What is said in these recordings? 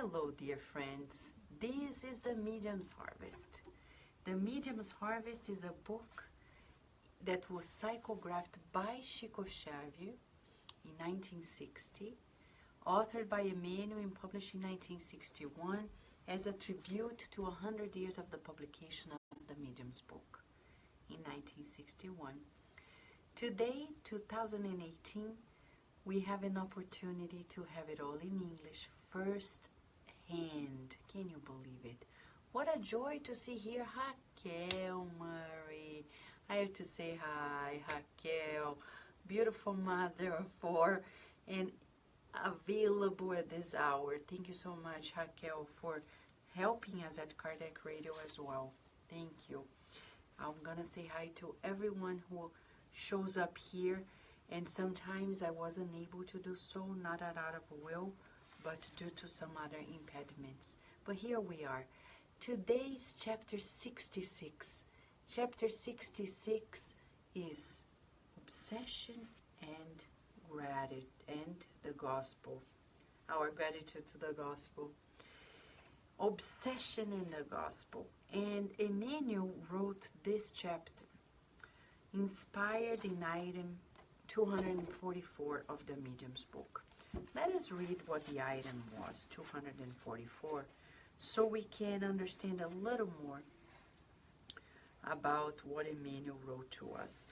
Hello, dear friends. This is The Medium's Harvest. The Medium's Harvest is a book that was psychographed by Xavier in 1960, authored by Emmanuel and published in 1961 as a tribute to 100 years of the publication of the Medium's book in 1961. Today, 2018, we have an opportunity to have it all in English first hand. Can you believe it? What a joy to see here Raquel Murray. I have to say hi, Raquel. Beautiful mother of four and available at this hour. Thank you so much, Raquel, for helping us at Kardec Radio as well. Thank you. I'm gonna say hi to everyone who shows up here, and sometimes I wasn't able to do so, not out of will, but due to some other impediments. But here we are. Today's chapter 66. Chapter 66 is obsession and gratitude and the gospel. Our gratitude to the gospel. Obsession and the gospel. And Emmanuel wrote this chapter inspired in item 244 of the Medium's book. Let us read what the item was, 244, so we can understand a little more about what Emmanuel wrote to us.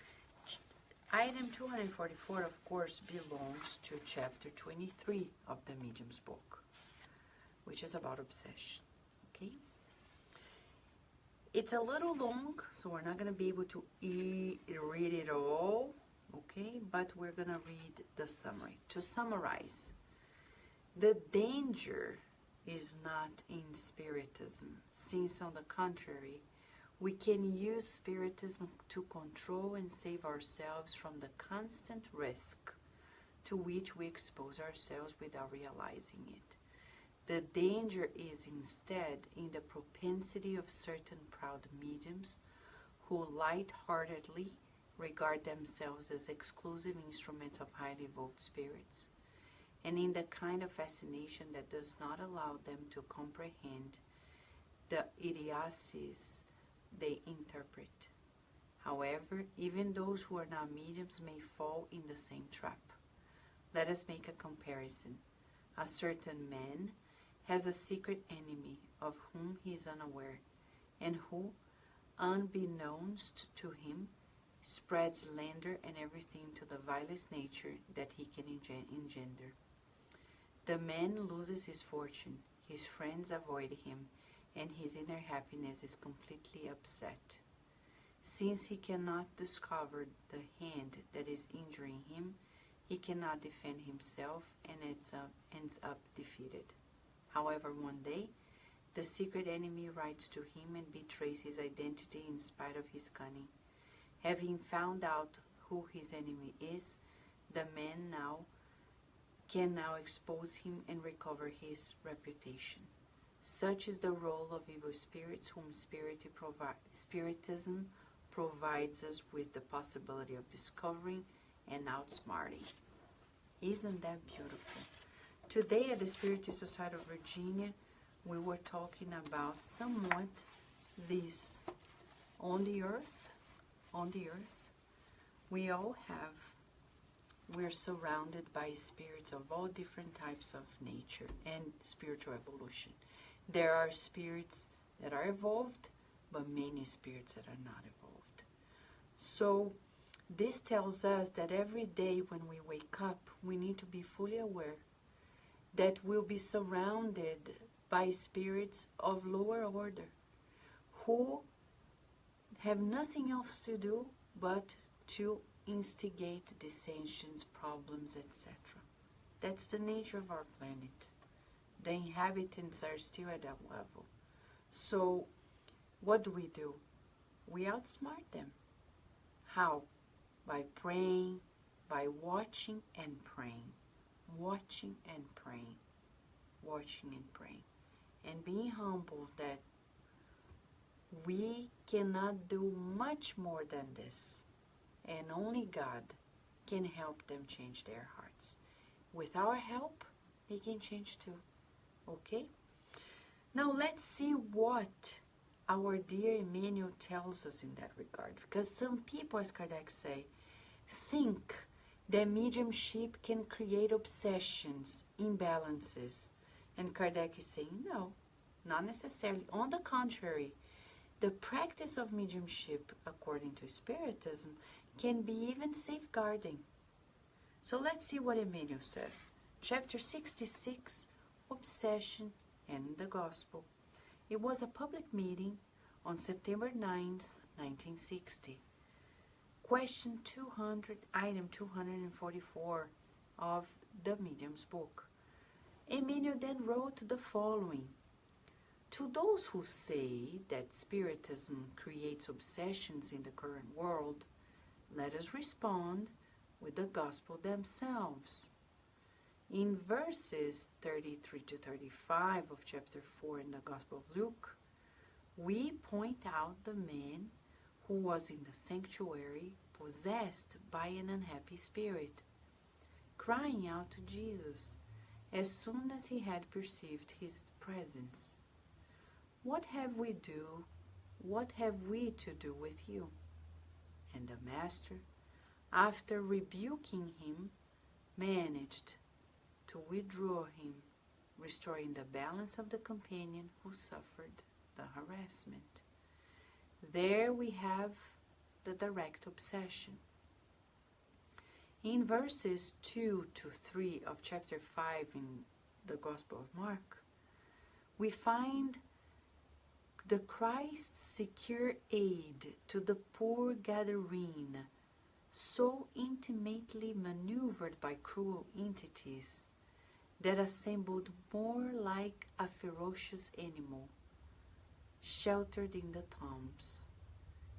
Item 244, of course, belongs to chapter 23 of the Medium's book, which is about obsession, okay? It's a little long, so we're not going to be able to read it all, okay? But we're going to read the summary. To summarize, the danger is not in Spiritism, since on the contrary, we can use Spiritism to control and save ourselves from the constant risk to which we expose ourselves without realizing it. The danger is instead in the propensity of certain proud mediums who light-heartedly regard themselves as exclusive instruments of highly evolved spirits, and in the kind of fascination that does not allow them to comprehend the idiocies they interpret. However, even those who are not mediums may fall in the same trap. Let us make a comparison. A certain man has a secret enemy of whom he is unaware, and who, unbeknownst to him, spreads slander and everything to the vilest nature that he can engender. The man loses his fortune, his friends avoid him, and his inner happiness is completely upset. Since he cannot discover the hand that is injuring him, he cannot defend himself and ends up defeated. However, one day, the secret enemy writes to him and betrays his identity in spite of his cunning. Having found out who his enemy is, the man can now expose him and recover his reputation. Such is the role of evil spirits whom Spiritism provides us with the possibility of discovering and outsmarting. Isn't that beautiful? Today at the Spiritist Society of Virginia, we were talking about somewhat this. On the earth, we're surrounded by spirits of all different types of nature and spiritual evolution. There are spirits that are evolved, but many spirits that are not evolved. So this tells us that every day when we wake up, we need to be fully aware that we'll be surrounded by spirits of lower order who have nothing else to do but to instigate dissensions, problems, etc. That's the nature of our planet. The inhabitants are still at that level. So what do? We outsmart them. How? By praying, by watching and praying. Watching and praying. Watching and praying. And being humble that we cannot do much more than this. And only God can help them change their hearts. With our help, they can change too. Okay? Now let's see what our dear Emmanuel tells us in that regard. Because some people, as Kardec say, think that mediumship can create obsessions, imbalances. And Kardec is saying, no, not necessarily. On the contrary, the practice of mediumship, according to Spiritism, can be even safeguarding. So let's see what Emmanuel says. Chapter 66, Obsession and the Gospel. It was a public meeting on September 9th, 1960. Question 200, item 244 of the Medium's book. Emmanuel then wrote the following. To those who say that Spiritism creates obsessions in the current world, let us respond with the Gospel themselves. In verses 33 to 35 of chapter 4 in the Gospel of Luke, we point out the man who was in the sanctuary possessed by an unhappy spirit, crying out to Jesus as soon as he had perceived his presence. What have we to do with you? And the master, after rebuking him, managed to withdraw him, restoring the balance of the companion who suffered the harassment. There we have the direct obsession. In verses 2 to 3 of chapter 5 in the Gospel of Mark, we find the Christ's secure aid to the poor Gadarene, so intimately maneuvered by cruel entities that assembled more like a ferocious animal, sheltered in the tombs.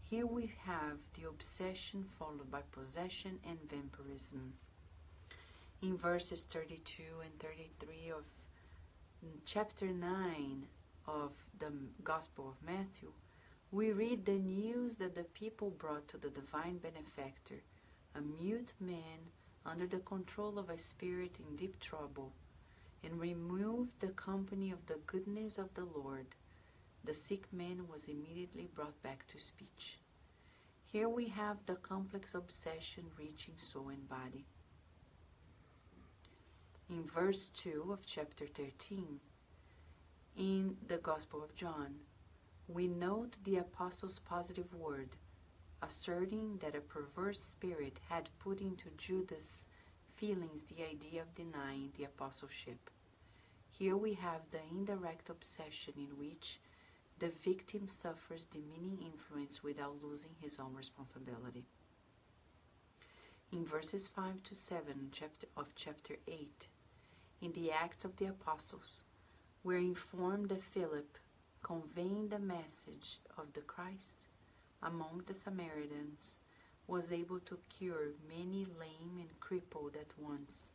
Here we have the obsession followed by possession and vampirism. In verses 32 and 33 of chapter 9 of the Gospel of Matthew, we read the news that the people brought to the divine benefactor, a mute man under the control of a spirit in deep trouble, and removed the company of the goodness of the Lord. The sick man was immediately brought back to speech. Here we have the complex obsession reaching soul and body. In verse 2 of chapter 13, in the Gospel of John, we note the apostle's positive word, asserting that a perverse spirit had put into Judas' feelings the idea of denying the apostleship. Here we have the indirect obsession in which the victim suffers demeaning influence without losing his own responsibility. In verses 5 to 7 of chapter 8, in the Acts of the Apostles, we're informed that Philip, conveying the message of the Christ among the Samaritans, was able to cure many lame and crippled at once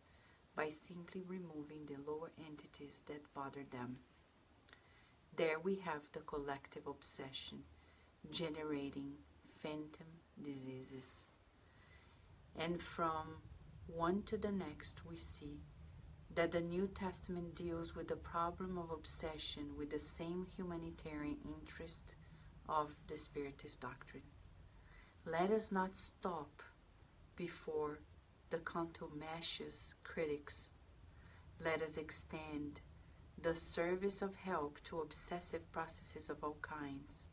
by simply removing the lower entities that bothered them. There we have the collective obsession generating phantom diseases. And from one to the next we see that the New Testament deals with the problem of obsession with the same humanitarian interest of the Spiritist doctrine. Let us not stop before the contumacious critics. Let us extend the service of help to obsessive processes of all kinds,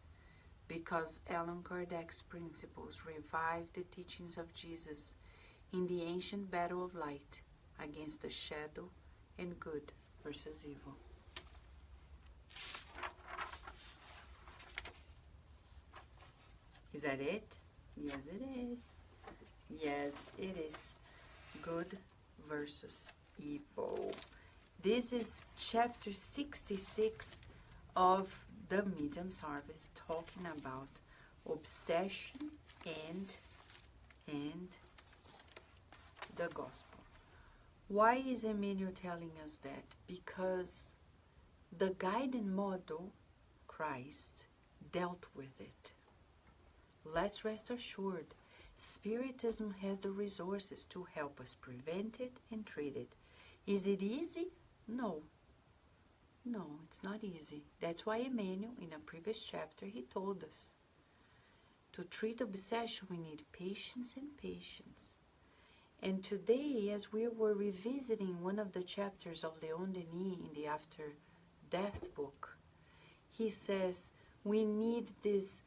because Allan Kardec's principles revived the teachings of Jesus in the ancient battle of light against the shadow and good versus evil. Is that it? Yes, it is. Yes, it is. Good versus evil. This is chapter 66 of the Medium's Harvest, talking about obsession and the gospel. Why is Emmanuel telling us that? Because the guiding model, Christ, dealt with it. Let's rest assured, Spiritism has the resources to help us prevent it and treat it. Is it easy? No. No, It's not easy. That's why Emmanuel, in a previous chapter, he told us to treat obsession, we need patience and patience. And today, as we were revisiting one of the chapters of Leon Denis in the After Death book, he says we need this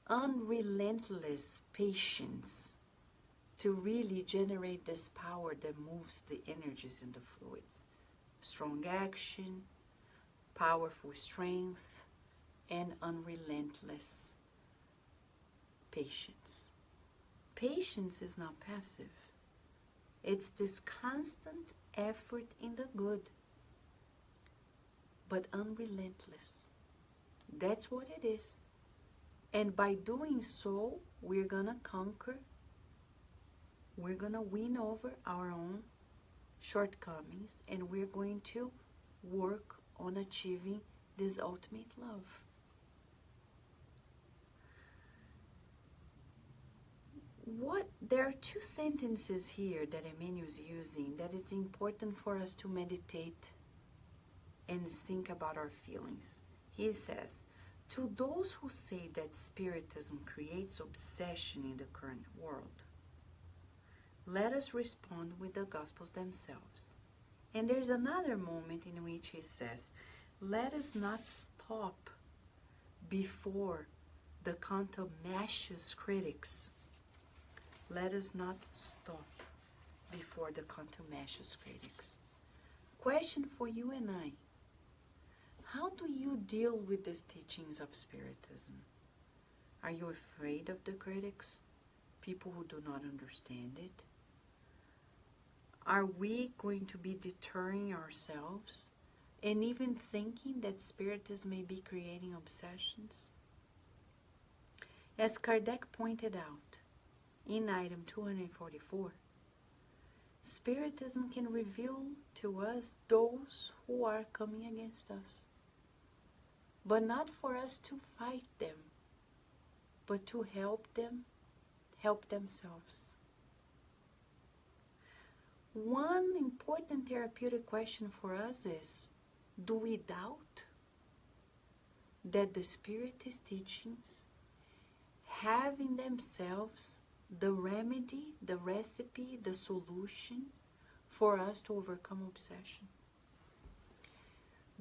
unrelentless patience to really generate this power that moves the energies in the fluids. Strong action, powerful strength, and unrelentless patience. Patience is not passive. It's this constant effort in the good, but unrelentless. That's what it is. And by doing so, we're going to conquer, we're going to win over our own shortcomings, and we're going to work on achieving this ultimate love. There are two sentences here that Emmanuel is using that it's important for us to meditate and think about our feelings. He says, to those who say that Spiritism creates obsession in the current world, let us respond with the Gospels themselves. And there's another moment in which he says, let us not stop before the contumacious critics. Let us not stop before the contumacious critics. Question for you and I. How do you deal with these teachings of Spiritism? Are you afraid of the critics? People who do not understand it? Are we going to be deterring ourselves and even thinking that Spiritism may be creating obsessions? As Kardec pointed out in item 244, Spiritism can reveal to us those who are coming against us, but not for us to fight them, but to help them help themselves. One important therapeutic question for us is, do we doubt that the Spiritist teachings have in themselves the remedy, the recipe, the solution for us to overcome obsession?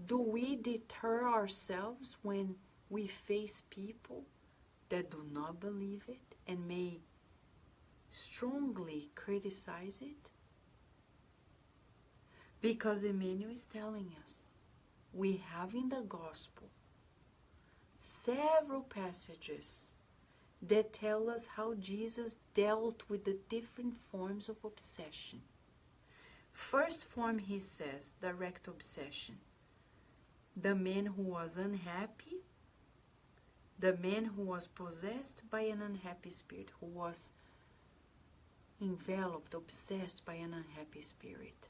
Do we deter ourselves when we face people that do not believe it and may strongly criticize it? Because Emmanuel is telling us, we have in the Gospel several passages that tell us how Jesus dealt with the different forms of obsession. First form, he says, direct obsession. The man who was unhappy, the man who was possessed by an unhappy spirit, who was enveloped, obsessed by an unhappy spirit.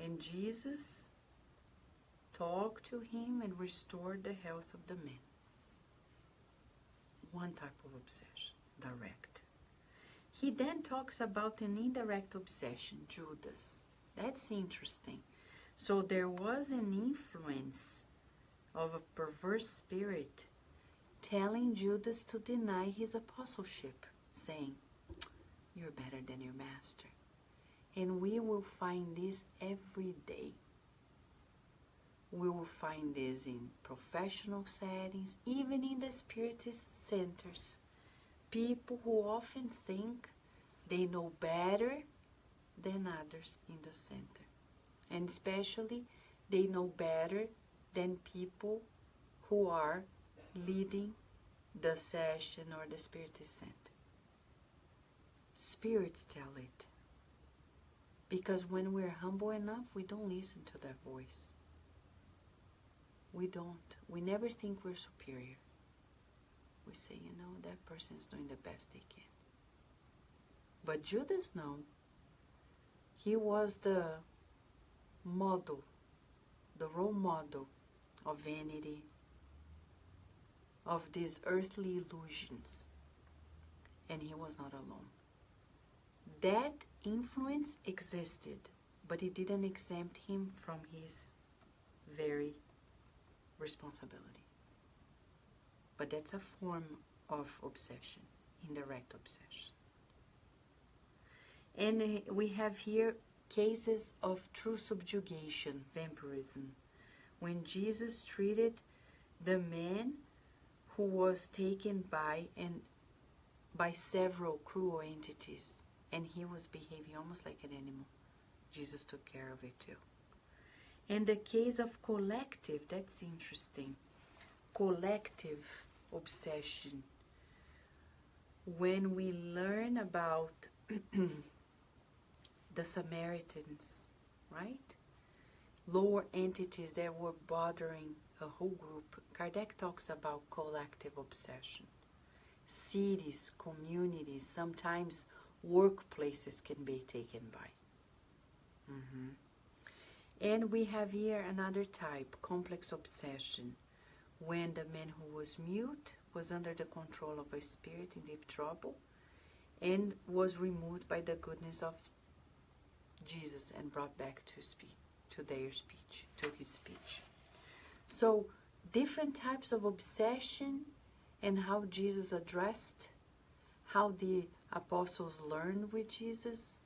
And Jesus talked to him and restored the health of the man. One type of obsession, direct. He then talks about an indirect obsession, Judas. That's interesting. So there was an influence of a perverse spirit telling Judas to deny his apostleship, saying, you're better than your master. And we will find this every day. We will find this in professional settings, even in the Spiritist centers. People who often think they know better than others in the center. And especially, they know better than people who are leading the session or the Spiritist center. Spirits tell it. Because when we're humble enough, we don't listen to that voice. We don't. We never think we're superior. We say, that person's doing the best they can. But Judas, no. He was the model, the role model of vanity, of these earthly illusions. And he was not alone. That influence existed, but it didn't exempt him from his very responsibility. But that's a form of obsession, indirect obsession. And we have here cases of true subjugation, vampirism, when Jesus treated the man who was taken by several cruel entities, and he was behaving almost like an animal. Jesus took care of it too. And the case of collective, that's interesting, collective obsession, when we learn about the Samaritans, right? Lower entities that were bothering a whole group. Kardec talks about collective obsession. Cities, communities, sometimes workplaces can be taken by. And we have here another type, complex obsession, when the man who was mute was under the control of a spirit in deep trouble and was removed by the goodness of Jesus and brought back to his speech. So different types of obsession and how Jesus addressed, how the apostles learned with Jesus,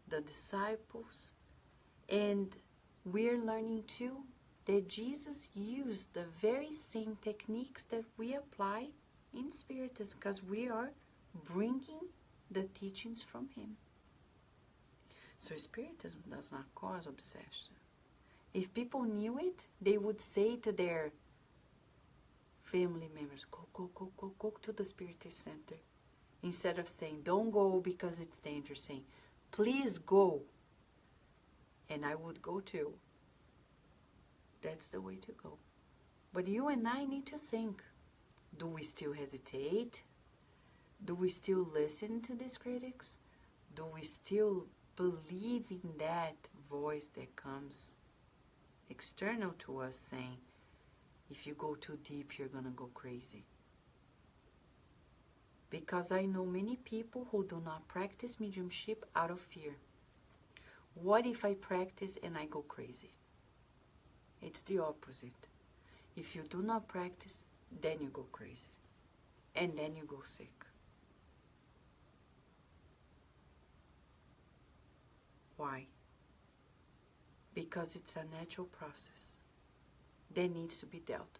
the disciples, and we're learning too that Jesus used the very same techniques that we apply in Spiritism, because we are bringing the teachings from him. So Spiritism does not cause obsession. If people knew it, they would say to their family members, go to the Spiritist Center. Instead of saying, don't go because it's dangerous, saying, please go. And I would go too. That's the way to go. But you and I need to think, do we still hesitate? Do we still listen to these critics? Do we still believe in that voice that comes external to us saying, if you go too deep, you're going to go crazy? Because I know many people who do not practice mediumship out of fear. What if I practice and I go crazy? It's the opposite. If you do not practice, then you go crazy. And then you go sick. Why? Because it's a natural process that needs to be dealt.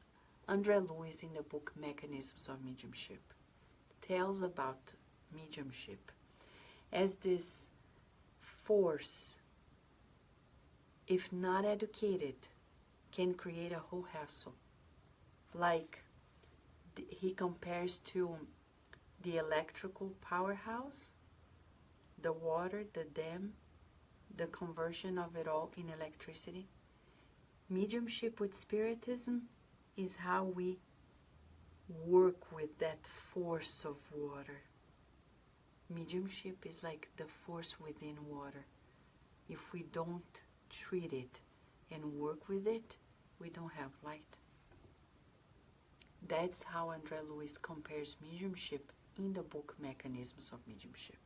André Luiz, in the book Mechanisms of Mediumship, tells about mediumship as this force, if not educated, can create a whole hassle. Like he compares to the electrical powerhouse, the water, the dam, the conversion of it all in electricity. Mediumship with Spiritism is how we work with that force of water. Mediumship is like the force within water. If we don't treat it and work with it, we don't have light. That's how André Luiz compares mediumship in the book Mechanisms of Mediumship.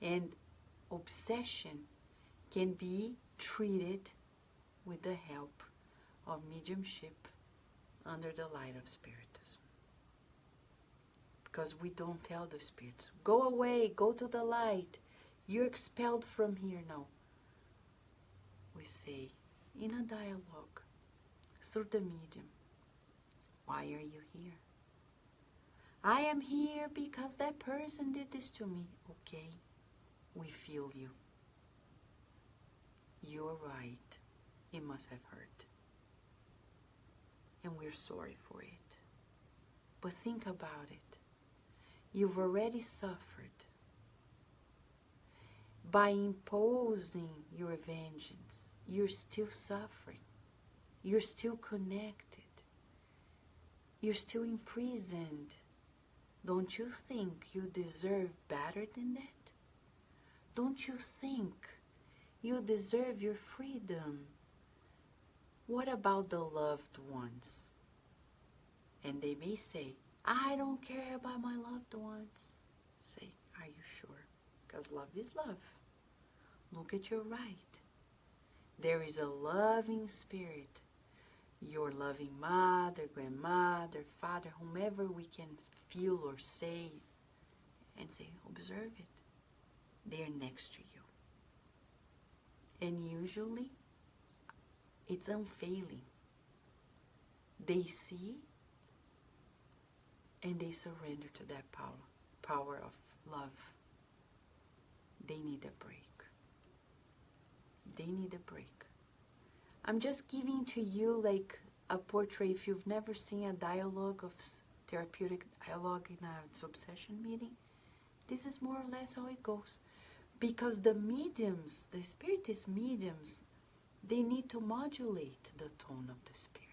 And obsession can be treated with the help of mediumship under the light of Spiritism. Because we don't tell the spirits, go away, go to the light, you're expelled from here. No. We say, in a dialogue, through the medium, why are you here? I am here because that person did this to me. Okay, we feel you. You're right. It must have hurt. And we're sorry for it. But think about it. You've already suffered. By imposing your vengeance, you're still suffering. You're still connected. You're still imprisoned. Don't you think you deserve better than that? Don't you think you deserve your freedom? What about the loved ones? And they may say, I don't care about my loved ones. Say, are you sure? Because love is love. Look at your right. There is a loving spirit your loving mother, grandmother, father, whomever we can feel or say, and say, observe it. They're next to you. And usually, it's unfailing. They see and they surrender to that power of love. They need a break. They need a break. I'm just giving to you like a portrait. If you've never seen a dialogue of therapeutic dialogue in a obsession meeting, this is more or less how it goes. Because the mediums, the spiritist mediums, they need to modulate the tone of the spirit.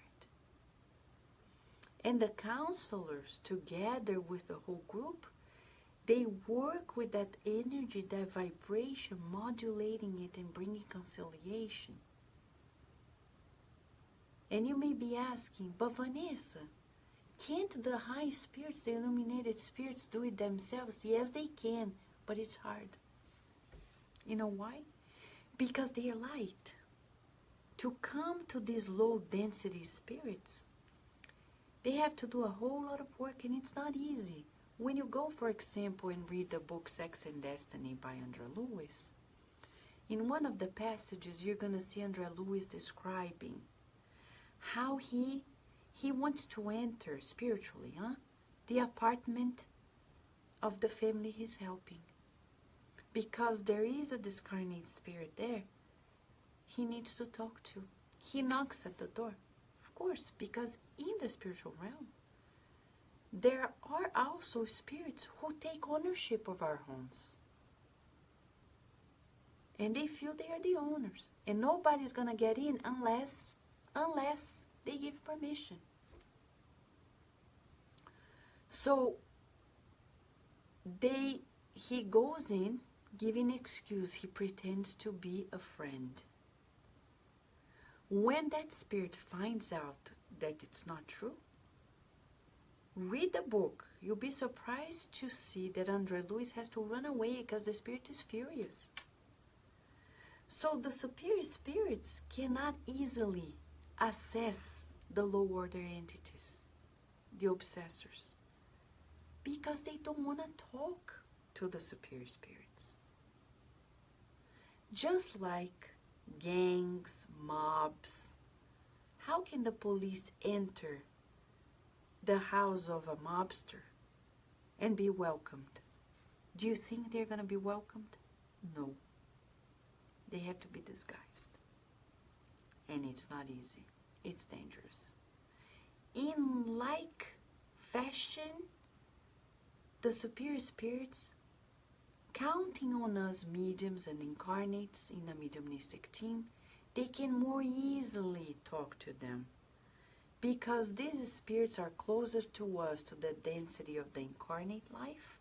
And the counselors, together with the whole group, they work with that energy, that vibration, modulating it and bringing conciliation. And you may be asking, but Vanessa, can't the high spirits, the illuminated spirits, do it themselves? Yes, they can, but it's hard. You know why? Because they are light. To come to these low density spirits, they have to do a whole lot of work, and it's not easy. When you go, for example, and read the book Sex and Destiny by Andrea Lewis, in one of the passages, you're going to see Andrea Lewis describing how he wants to enter spiritually, the apartment of the family he's helping. Because there is a discarnate spirit there he needs to talk to. He knocks at the door, of course, because in the spiritual realm, there are also spirits who take ownership of our homes. And they feel they are the owners. And nobody's going to get in unless they give permission. So he goes in giving excuse. He pretends to be a friend. When that spirit finds out that it's not true, read the book. You'll be surprised to see that Andrea Lewis has to run away because the spirit is furious. So the superior spirits cannot easily assess the low order entities, the obsessors, because they don't want to talk to the superior spirits. Just like gangs, mobs, how can the police enter the house of a mobster and be welcomed? Do you think they're going to be welcomed? No. They have to be disguised. And it's not easy. It's dangerous. In like fashion, the superior spirits, counting on us mediums and incarnates in a mediumistic team, they can more easily talk to them. Because these spirits are closer to us, to the density of the incarnate life,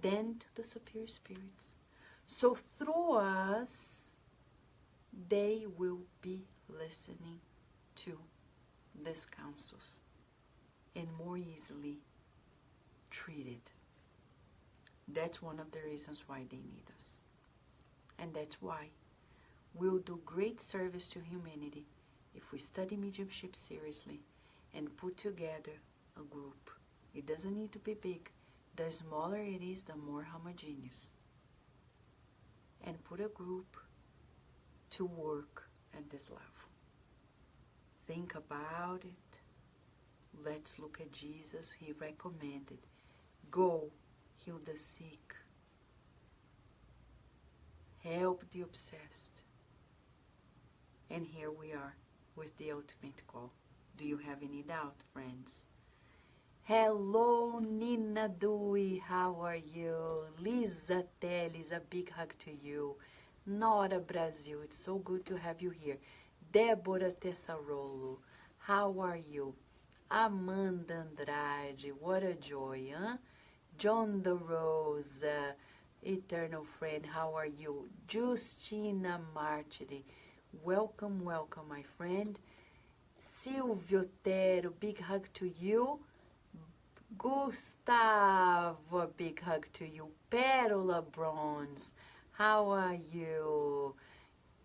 than to the superior spirits. So through us, they will be listening to these counsels and more easily treated. That's one of the reasons why they need us. And that's why we'll do great service to humanity if we study mediumship seriously and put together a group. It doesn't need to be big. The smaller it is, the more homogeneous. And put a group to work at this level. Think about it. Let's look at Jesus. He recommended, go heal the sick, help the obsessed. And here we are with the ultimate call. Do you have any doubt, friends? Hello, Nina Dewey, how are you? Lisa Teles, a big hug to you. Nora Brazil, it's so good to have you here. Débora Tessarolo, how are you? Amanda Andrade, what a joy, huh? John the Rose, eternal friend, how are you? Justina Martiri, welcome, welcome, my friend. Silvio Otero, big hug to you. Gustavo, big hug to you. Pérola Bronze, how are you?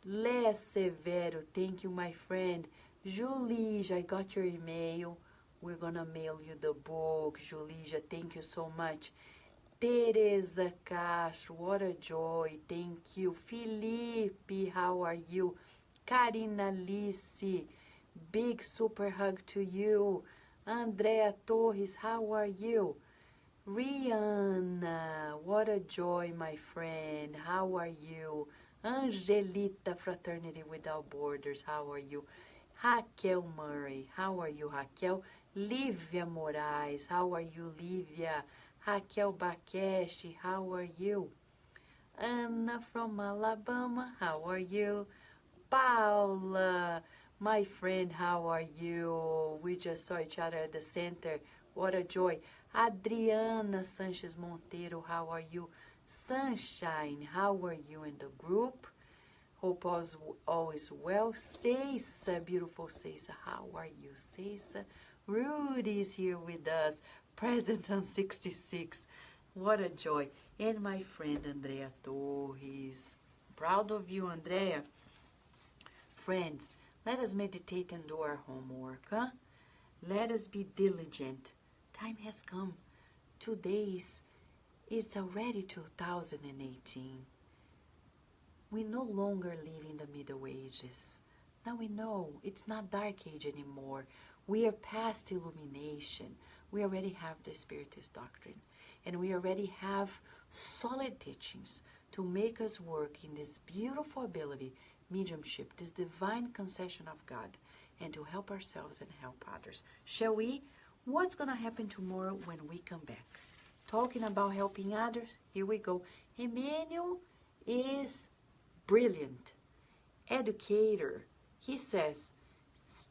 Les Severo, thank you, my friend. Julija, I got your email. We're gonna mail you the book. Julija, thank you so much. Teresa Castro, what a joy. Thank you. Felipe, how are you? Karina Alice, big super hug to you. Andrea Torres, how are you? Rihanna, what a joy, my friend. How are you? Angelita, Fraternity Without Borders, how are you? Raquel Murray, how are you, Raquel? Lívia Moraes, how are you, Lívia? Raquel Bakeshi, how are you? Anna from Alabama, how are you? Paula, my friend, how are you? We just saw each other at the center. What a joy. Adriana Sanchez Monteiro, how are you? Sunshine, how are you in the group? Hope all is well. Ceisa, beautiful Ceisa, how are you, Ceisa? Rudy is here with us, present on 66. What a joy. And my friend Andrea Torres. Proud of you, Andrea. Friends, let us meditate and do our homework, huh? Let us be diligent. Time has come. 2 days. It's already 2018. We no longer live in the Middle Ages. Now we know it's not Dark Age anymore. We are past illumination. We already have the Spiritist doctrine. And we already have solid teachings to make us work in this beautiful ability, mediumship, this divine concession of God, and to help ourselves and help others. Shall we? What's going to happen tomorrow when we come back? Talking about helping others, here we go. Emmanuel is brilliant, educator. He says,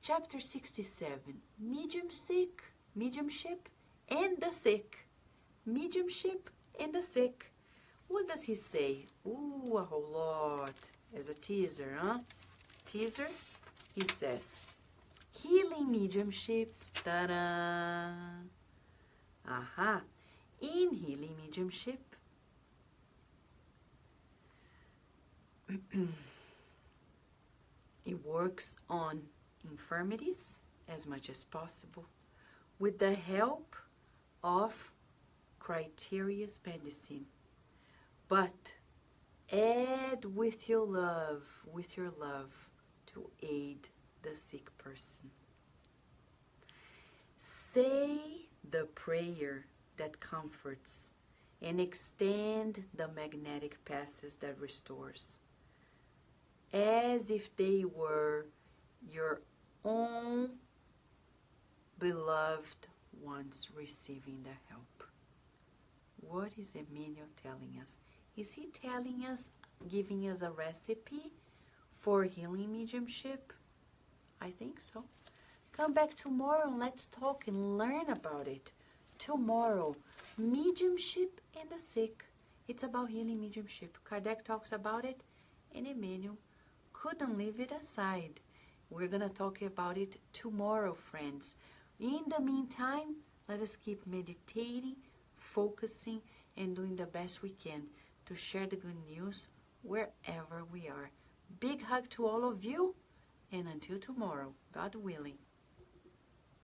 chapter 67, mediumship and the sick. Mediumship and the sick. What does he say? Ooh, a whole lot. As a teaser, huh? Teaser, he says, healing mediumship. Ta-da! Aha! In healing mediumship, it works on infirmities as much as possible with the help of criterious medicine. But add with your love to aid the sick person. Say the prayer that comforts and extend the magnetic passes that restores, as if they were your own beloved ones receiving the help. What is Emmanuel telling us? Is he telling us, giving us a recipe for healing mediumship? I think so. Come back tomorrow and let's talk and learn about it. Tomorrow, mediumship and the sick. It's about healing mediumship. Kardec talks about it, and Emmanuel couldn't leave it aside. We're going to talk about it tomorrow, friends. In the meantime, let us keep meditating, focusing, and doing the best we can to share the good news wherever we are. Big hug to all of you, and until tomorrow, God willing.